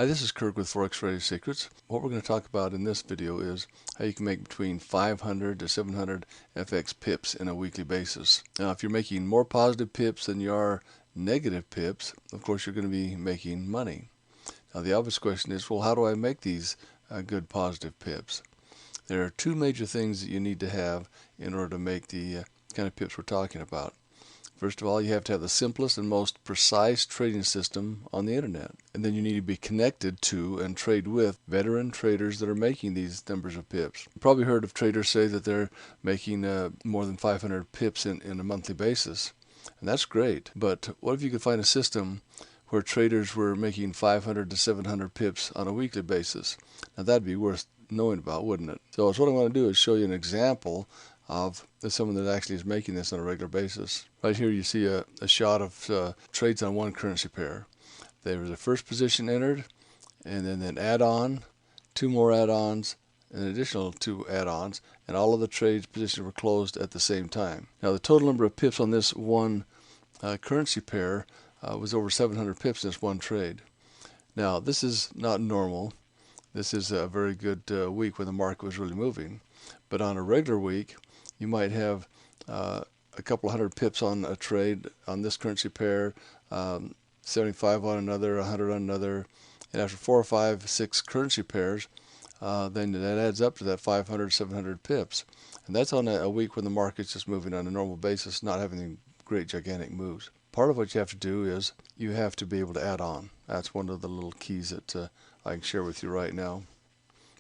Hi, this is Kirk with Forex Strategy Secrets. What we're going to talk about in this video is how you can make between 500 to 700 FX pips in a weekly basis. Now, if you're making more positive pips than you are negative pips, of course you're going to be making money. Now, the obvious question is, well, how do I make these good positive pips? There are two major things that you need to have in order to make the kind of pips we're talking about. First of all, you have to have the simplest and most precise trading system on the internet. And then you need to be connected to and trade with veteran traders that are making these numbers of pips. You've probably heard of traders say that they're making more than 500 pips in a monthly basis. And that's great. But what if you could find a system where traders were making 500 to 700 pips on a weekly basis? Now that'd be worth knowing about, wouldn't it? So what I want to do is show you an example of someone that actually is making this on a regular basis. Right here you see a shot of trades on one currency pair. There was a first position entered, and then an add-on, two more add-ons, an additional two add-ons, and all of the trades positions were closed at the same time. Now the total number of pips on this one currency pair was over 700 pips in this one trade. Now this is not normal. This is a very good week when the market was really moving. But on a regular week, you might have a couple hundred pips on a trade on this currency pair, 75 on another, 100 on another, and after 4 or 5, 6 currency pairs, then that adds up to that 500, 700 pips. And that's on a week when the market's just moving on a normal basis, not having any great gigantic moves. Part of what you have to do is you have to be able to add on. That's one of the little keys that I can share with you right now.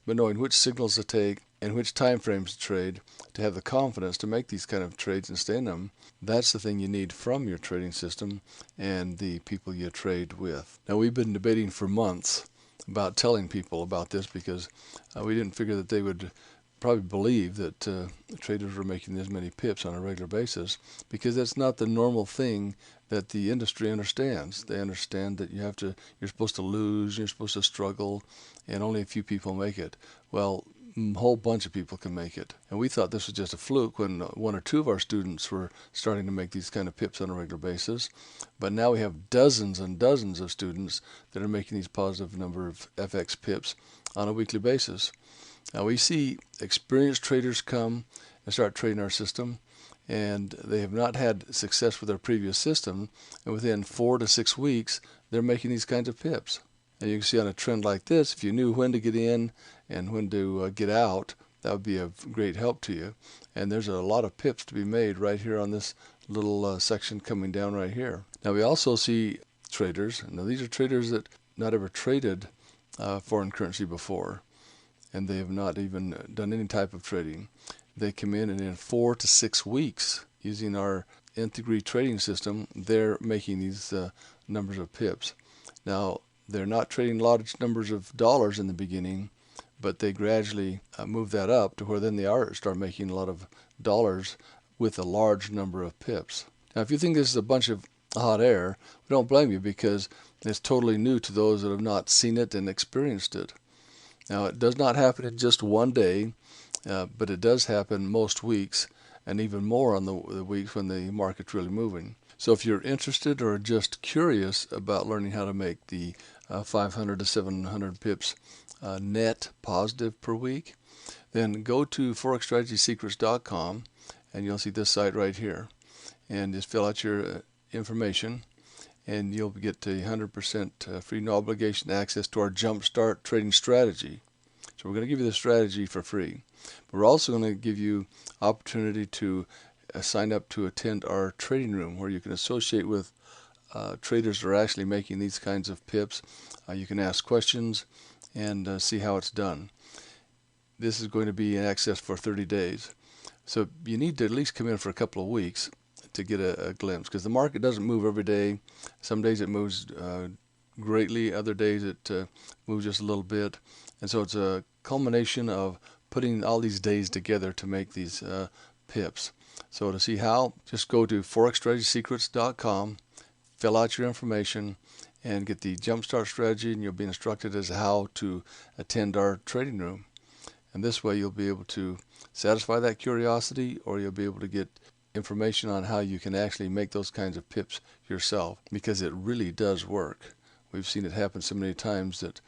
But knowing which signals to take and which time frames to trade to have the confidence to make these kind of trades and stay in them, that's the thing you need from your trading system and the people you trade with. Now, we've been debating for months about telling people about this because we didn't figure that they would probably believe that traders were making this many pips on a regular basis, because that's not the normal thing that the industry understands. They understand that you're supposed to lose, you're supposed to struggle, and only a few people make it. Well, a whole bunch of people can make it. And we thought this was just a fluke when one or two of our students were starting to make these kind of pips on a regular basis. But now we have dozens and dozens of students that are making these positive number of FX pips on a weekly basis. Now we see experienced traders come and start trading our system, and they have not had success with their previous system, and within 4 to 6 weeks they're making these kinds of pips. And you can see on a trend like this, if you knew when to get in and when to get out, that would be a great help to you. And there's a lot of pips to be made right here on this little section coming down right here. Now we also see traders, now these are traders that not ever traded foreign currency before, and they have not even done any type of trading. They come in, and in 4 to 6 weeks, using our nth degree trading system, they're making these numbers of pips. Now, they're not trading large numbers of dollars in the beginning, but they gradually move that up to where then they start making a lot of dollars with a large number of pips. Now, if you think this is a bunch of hot air, we don't blame you, because it's totally new to those that have not seen it and experienced it. Now, it does not happen in just one day, but it does happen most weeks, and even more on the weeks when the market's really moving. So if you're interested or just curious about learning how to make the 500 to 700 pips net positive per week, then go to forexstrategysecrets.com, and you'll see this site right here. And just fill out your information, and you'll get a 100% free, no obligation access to our Jumpstart trading strategy. So we're going to give you the strategy for free. But we're also going to give you opportunity to sign up to attend our trading room, where you can associate with traders that are actually making these kinds of pips. You can ask questions and see how it's done. This is going to be in access for 30 days. So you need to at least come in for a couple of weeks to get a glimpse, because the market doesn't move every day. Some days it moves greatly, other days it moves just a little bit, and so it's a culmination of putting all these days together to make these pips. So to see how, just go to forexstrategysecrets.com, fill out your information, and get the Jumpstart strategy, and you'll be instructed as to how to attend our trading room. And this way you'll be able to satisfy that curiosity, or you'll be able to get information on how you can actually make those kinds of pips yourself, because it really does work. we've seen it happen so many times that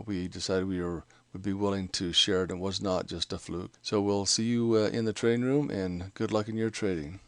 we decided would be willing to share it and was not just a fluke. So we'll see you in the trading room, and good luck in your trading.